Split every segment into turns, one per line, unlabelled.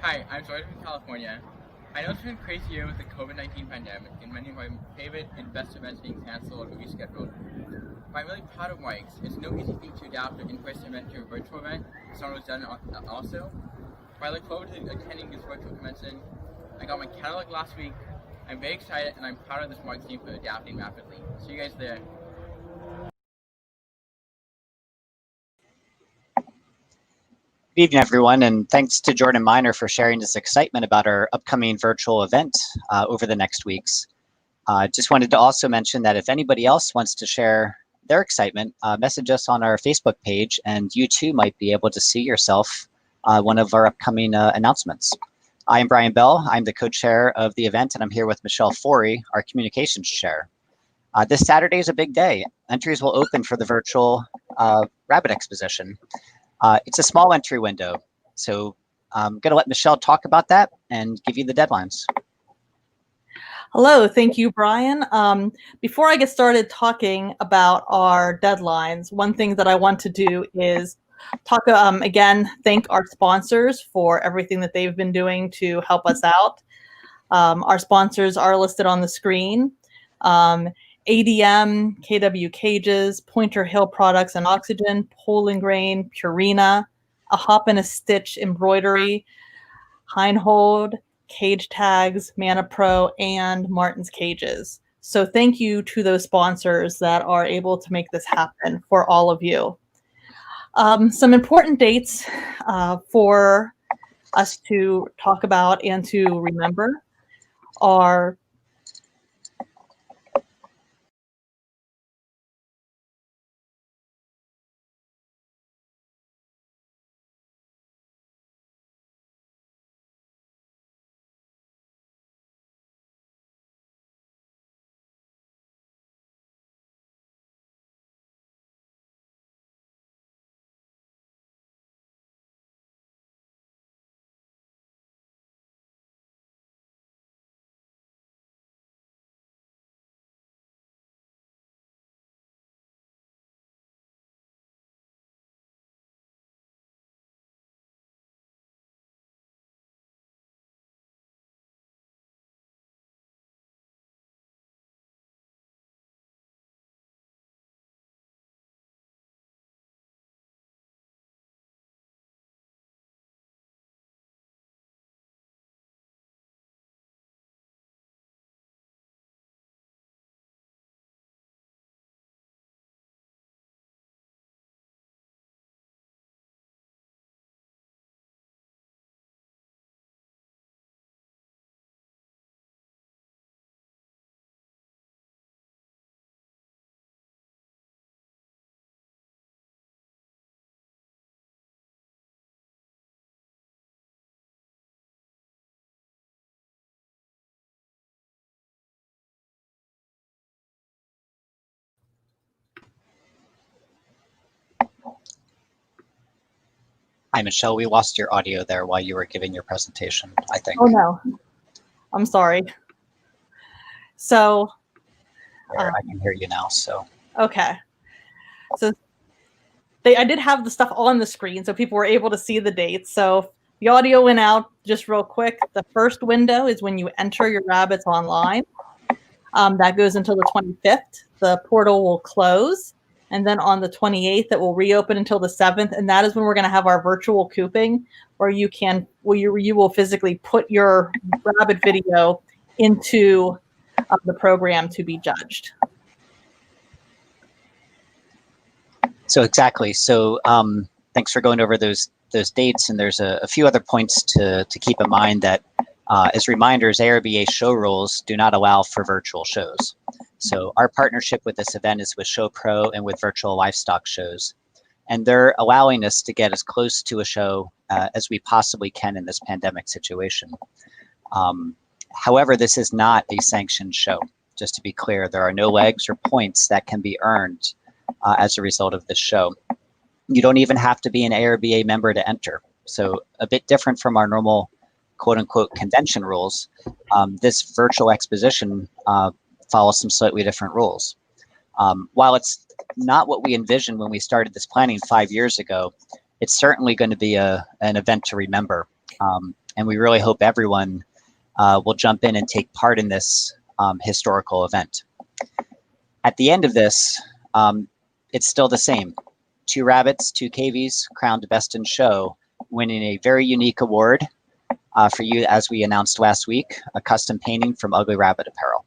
Hi, I'm Jordan from California. I know it's been a crazy year with the COVID-19 pandemic and many of my favorite and best events being canceled or rescheduled. But I'm really proud of Mike's. It's no easy feat to adapt an in-person event to a virtual event. Someone was done also. But I look forward to attending this virtual convention. I got my catalog last week. I'm very excited and I'm proud of this Mike's team for adapting rapidly. See you guys there.
Good evening, everyone, and thanks to Jordan Miner for sharing his excitement about our upcoming virtual event over the next weeks. Just wanted to also mention that if anybody else wants to share their excitement, message us on our Facebook page, and you too might be able to see yourself one of our upcoming announcements. I am Brian Bell. I'm the co-chair of the event, and I'm here with Michelle Forey, our communications chair. This Saturday is a big day. Entries will open for the virtual Rabbit Exposition. It's a small entry window, so I'm going to let Michelle talk about that and give you the deadlines.
Hello, thank you, Brian. Before I get started talking about our deadlines, one thing that I want to do is talk again, thank our sponsors for everything that they've been doing to help us out. Our sponsors are listed on the screen. ADM, KW Cages, Pointer Hill Products and Oxygen, Pole & Grain, Purina, A Hop and a Stitch Embroidery, Heinhold, Cage Tags, Mana Pro, and Martin's Cages. So thank you to those sponsors that are able to make this happen for all of you. Some important dates for us to talk about and to remember are
Hi, Michelle. We lost your audio there while you were giving your presentation, I think.
Oh no, I'm sorry. So
I can hear you now. So
okay, so I did have the stuff on the screen, so people were able to see the dates. So the audio went out just real quick. The first window is when you enter your rabbits online. That goes until the 25th. The portal will close. And then on the 28th, it will reopen until the 7th. And that is when we're going to have our virtual cooping, where you will physically put your rabbit video into the program to be judged.
So exactly. So thanks for going over those dates. And there's a few other points to keep in mind that as reminders, ARBA show rules do not allow for virtual shows. So our partnership with this event is with ShowPro and with Virtual Livestock Shows. And they're allowing us to get as close to a show as we possibly can in this pandemic situation. However, this is not a sanctioned show. Just to be clear, there are no legs or points that can be earned as a result of this show. You don't even have to be an ARBA member to enter. So a bit different from our normal quote unquote convention rules, this virtual exposition follows some slightly different rules. While it's not what we envisioned when we started this planning 5 years ago, it's certainly going to be an event to remember. and we really hope everyone will jump in and take part in this historical event. At the end of this, it's still the same. 2 rabbits, 2 KVs, crowned best in show, winning a very unique award for you, as we announced last week, a custom painting from Ugly Rabbit Apparel.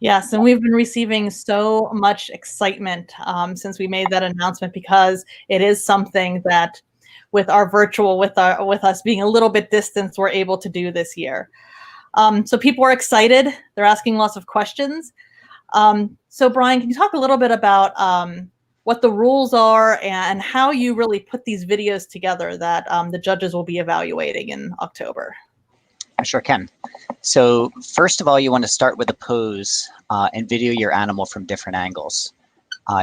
Yes, and we've been receiving so much excitement since we made that announcement, because it is something that, with our virtual, with us being a little bit distant, we're able to do this year. So people are excited. They're asking lots of questions. So Brian, can you talk a little bit about what the rules are and how you really put these videos together that the judges will be evaluating in October?
I sure can. So first of all, you want to start with a pose and video your animal from different angles.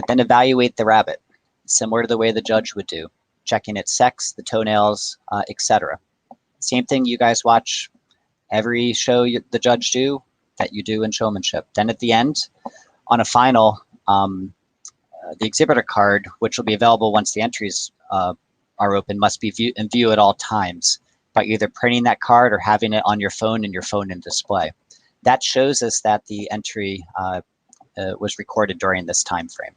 Then evaluate the rabbit, similar to the way the judge would do, checking its sex, the toenails, etc. Same thing you guys watch every show the judge do, that you do in showmanship. Then at the end, on a final, the exhibitor card, which will be available once the entries are open, must be in view at all times by either printing that card or having it on your phone and your phone in display. That shows us that the entry was recorded during this time frame.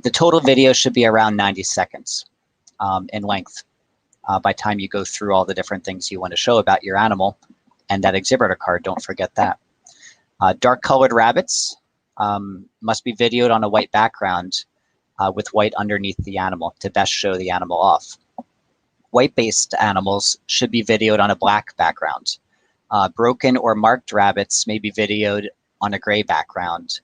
The total video should be around 90 seconds in length by time you go through all the different things you want to show about your animal, and that exhibitor card, don't forget that. Dark colored rabbits must be videoed on a white background with white underneath the animal to best show the animal off. White-based animals should be videoed on a black background. Broken or marked rabbits may be videoed on a gray background.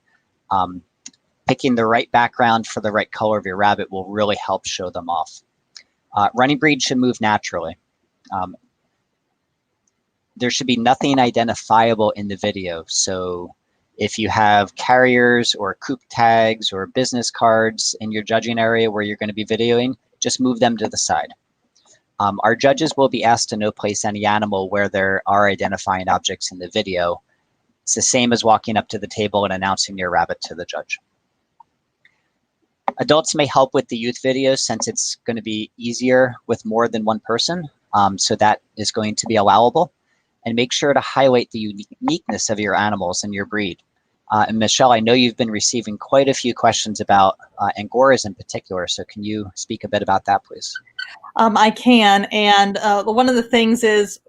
Picking the right background for the right color of your rabbit will really help show them off. Running breed should move naturally. There should be nothing identifiable in the video. So if you have carriers or coop tags or business cards in your judging area where you're going to be videoing, just move them to the side. Our judges will be asked to no place any animal where there are identifying objects in the video. It's the same as walking up to the table and announcing your rabbit to the judge. Adults may help with the youth videos since it's going to be easier with more than one person, so that is going to be allowable. And make sure to highlight the uniqueness of your animals and your breed. And Michelle, I know you've been receiving quite a few questions about Angoras in particular, so can you speak a bit about that, please?
I can, and one of the things is,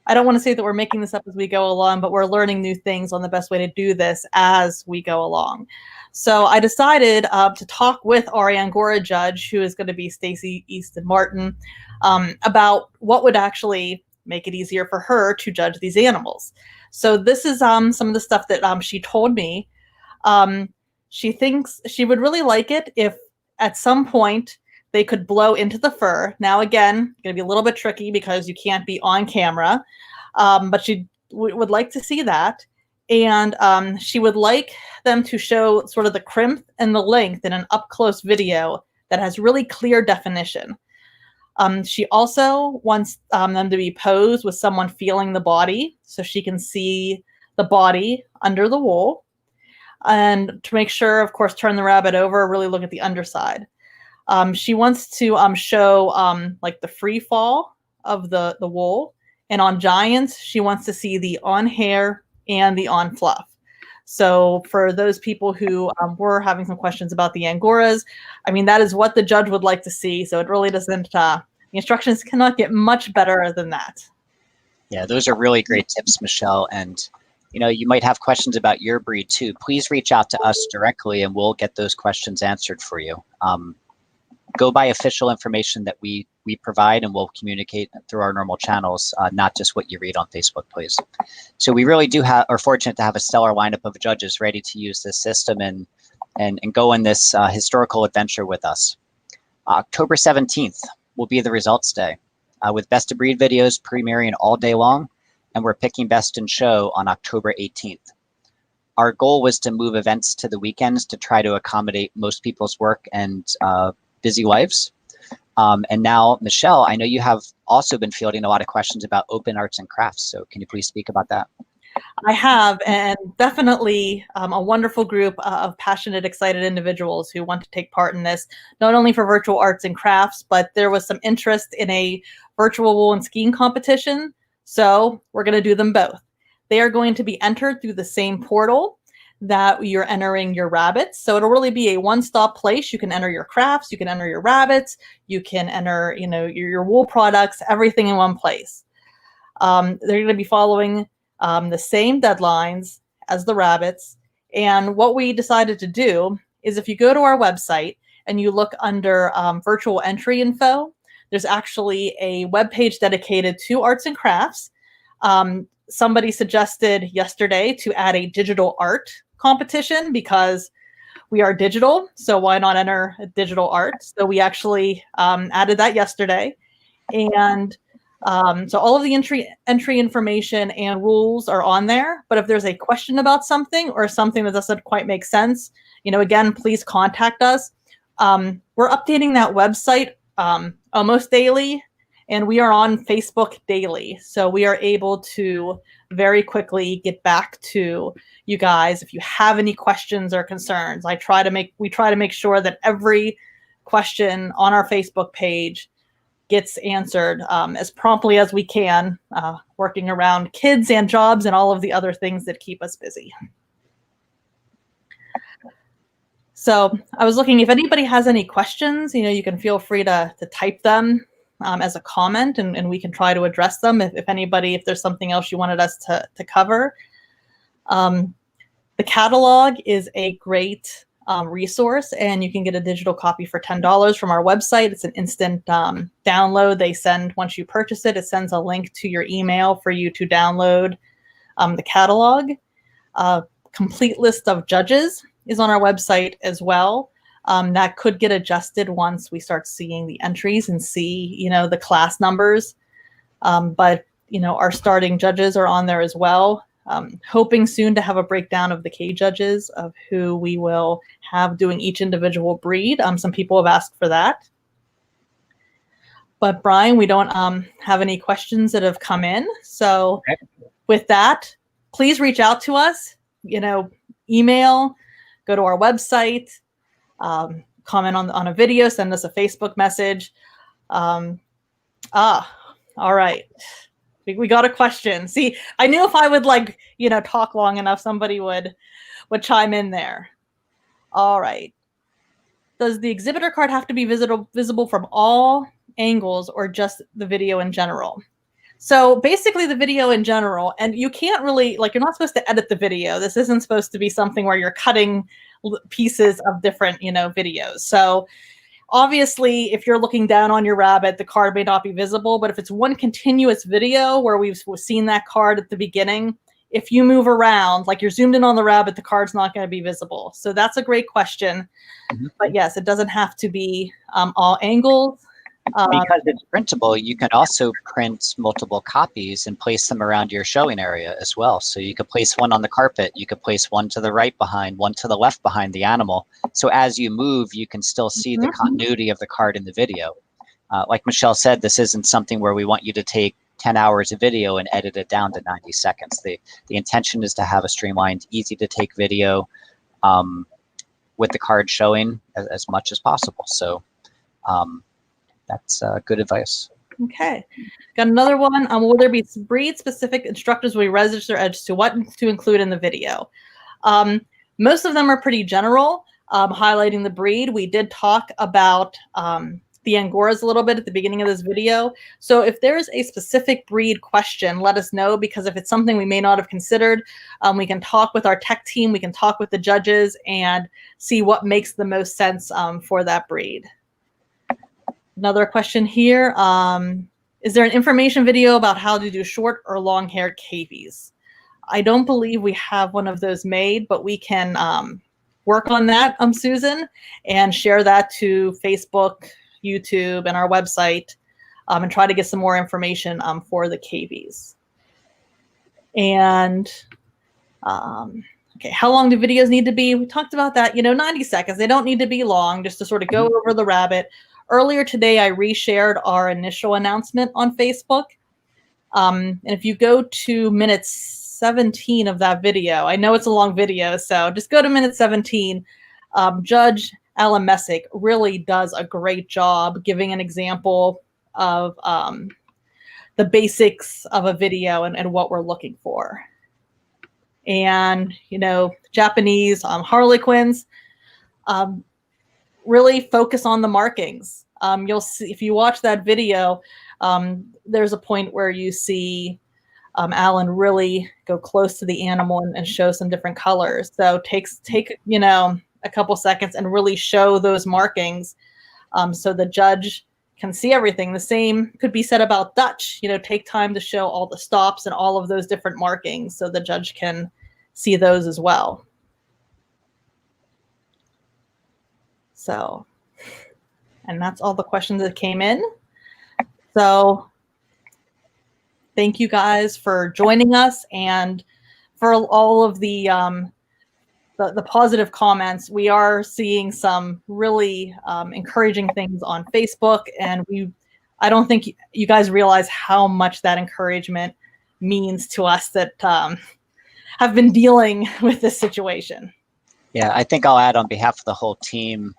I don't want to say that we're making this up as we go along, but we're learning new things on the best way to do this as we go along. So I decided to talk with our Angora judge, who is going to be Stacy Easton Martin, about what would actually make it easier for her to judge these animals. So this is some of the stuff that she told me. She thinks she would really like it if at some point they could blow into the fur. Now, again, going to be a little bit tricky because you can't be on camera, but she would like to see that. And she would like them to show sort of the crimp and the length in an up-close video that has really clear definition. She also wants them to be posed with someone feeling the body so she can see the body under the wool. And to make sure, of course, turn the rabbit over, really look at the underside. She wants to show like the free fall of the wool. And on giants, she wants to see the on hair and the on fluff. So for those people who were having some questions about the Angoras, I mean, that is what the judge would like to see. So it really doesn't, the instructions cannot get much better than that.
Yeah, those are really great tips, Michelle. And, you know, you might have questions about your breed too. Please reach out to us directly and we'll get those questions answered for you. Go by official information that we provide, and we'll communicate through our normal channels, not just what you read on Facebook, please. So we really are fortunate to have a stellar lineup of judges ready to use this system and go on this historical adventure with us. October 17th will be the results day, with Best of Breed videos premiering all day long, and we're picking Best in Show on October 18th. Our goal was to move events to the weekends to try to accommodate most people's work and busy lives. And now, Michelle, I know you have also been fielding a lot of questions about open arts and crafts. So can you please speak about that?
I have, and definitely a wonderful group of passionate, excited individuals who want to take part in this, not only for virtual arts and crafts, but there was some interest in a virtual wool and skiing competition. So we're going to do them both. They are going to be entered through the same portal that you're entering your rabbits. So it'll really be a one-stop place. You can enter your crafts, you can enter your rabbits, you can enter, your wool products, everything in one place. They're going to be following the same deadlines as the rabbits. And what we decided to do is if you go to our website and you look under virtual entry info, there's actually a webpage dedicated to arts and crafts. Somebody suggested yesterday to add a digital art competition because we are digital. So why not enter a digital art? So we actually added that yesterday. And so all of the entry information and rules are on there. But if there's a question about something or something that doesn't quite make sense, again, please contact us. We're updating that website almost daily, and we are on Facebook daily. So we are able to very quickly get back to you guys if you have any questions or concerns. We try to make sure that every question on our Facebook page gets answered as promptly as we can, working around kids and jobs and all of the other things that keep us busy. So I was looking, if anybody has any questions, you can feel free to type them as a comment, and we can try to address them if there's something else you wanted us to cover. The catalog is a great resource, and you can get a digital copy for $10 from our website. It's an instant download. They send, once you purchase it, it sends a link to your email for you to download the catalog. Complete list of judges is on our website as well. That could get adjusted once we start seeing the entries and see, the class numbers. But our starting judges are on there as well. Hoping soon to have a breakdown of the K judges of who we will have doing each individual breed. Some people have asked for that. But Brian, we don't have any questions that have come in. So with that, please reach out to us, email, go to our website, comment on a video, send us a Facebook message. All right. We got a question. See, I knew if I would talk long enough, somebody would chime in there. All right. Does the exhibitor card have to be visible from all angles or just the video in general? So basically the video in general, and you can't really, you're not supposed to edit the video. This isn't supposed to be something where you're cutting pieces of different, videos. So obviously, if you're looking down on your rabbit, the card may not be visible, but if it's one continuous video where we've seen that card at the beginning, if you move around, like you're zoomed in on the rabbit, the card's not going to be visible. So that's a great question. Mm-hmm. But yes, it doesn't have to be all angles.
Because it's printable, you can also print multiple copies and place them around your showing area as well. So you could place one on the carpet, you could place one to the right behind, one to the left behind the animal. So as you move, you can still see the continuity of the card in the video. Like Michelle said, this isn't something where we want you to take 10 hours of video and edit it down to 90 seconds. The intention is to have a streamlined, easy to take video with the card showing as much as possible. So that's good advice.
Okay. Got another one. Will there be breed-specific instructions where we register edge to what to include in the video? Most of them are pretty general, highlighting the breed. We did talk about the Angoras a little bit at the beginning of this video. So if there's a specific breed question, let us know, because if it's something we may not have considered, we can talk with our tech team, we can talk with the judges and see what makes the most sense for that breed. Another question here. Is there an information video about how to do short or long-haired cavies? I don't believe we have one of those made, but we can work on that, Susan, and share that to Facebook, YouTube, and our website, and try to get some more information for the cavies. And okay, how long do videos need to be? We talked about that, 90 seconds. They don't need to be long, just to sort of go over the rabbit. Earlier today, I reshared our initial announcement on Facebook. And if you go to minute 17 of that video. I know it's a long video, so just go to minute 17. Judge Alan Messick really does a great job giving an example of the basics of a video and what we're looking for. And, you know, Japanese Harlequins really focus on the markings. You'll see, if you watch that video, there's a point where you see Alan really go close to the animal and show some different colors. So take, you know, a couple seconds and really show those markings so the judge can see everything. The same could be said about Dutch. You know, take time to show all the stops and all of those different markings so the judge can see those as well. So, and that's all the questions that came in. So thank you guys for joining us and for all of the positive comments. We are seeing some really encouraging things on Facebook, and I don't think you guys realize how much that encouragement means to us that have been dealing with this situation.
Yeah, I think I'll add on behalf of the whole team,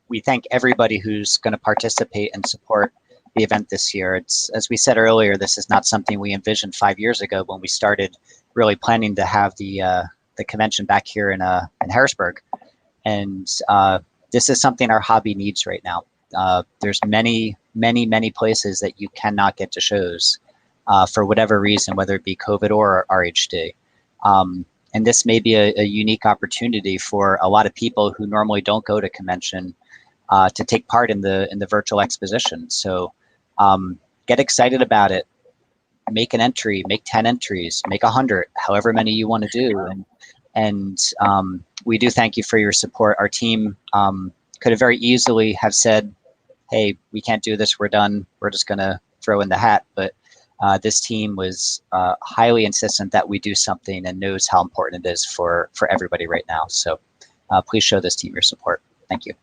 we thank everybody who's going to participate and support the event this year. It's, as we said earlier, this is not something we envisioned 5 years ago when we started really planning to have the convention back here in Harrisburg. And this is something our hobby needs right now. There's many places that you cannot get to shows for whatever reason, whether it be COVID or RHD. And this may be a unique opportunity for a lot of people who normally don't go to convention to take part in the virtual exposition. So get excited about it. Make an entry, make 10 entries, make 100, however many you want to do. And we do thank you for your support. Our team could have very easily have said, hey, we can't do this, we're done, we're just gonna throw in the hat. But this team was highly insistent that we do something and knows how important it is for everybody right now. So please show this team your support. Thank you.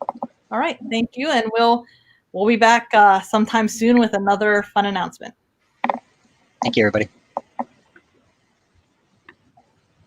All right, thank you. And we'll be back sometime soon with another fun announcement.
Thank you, everybody.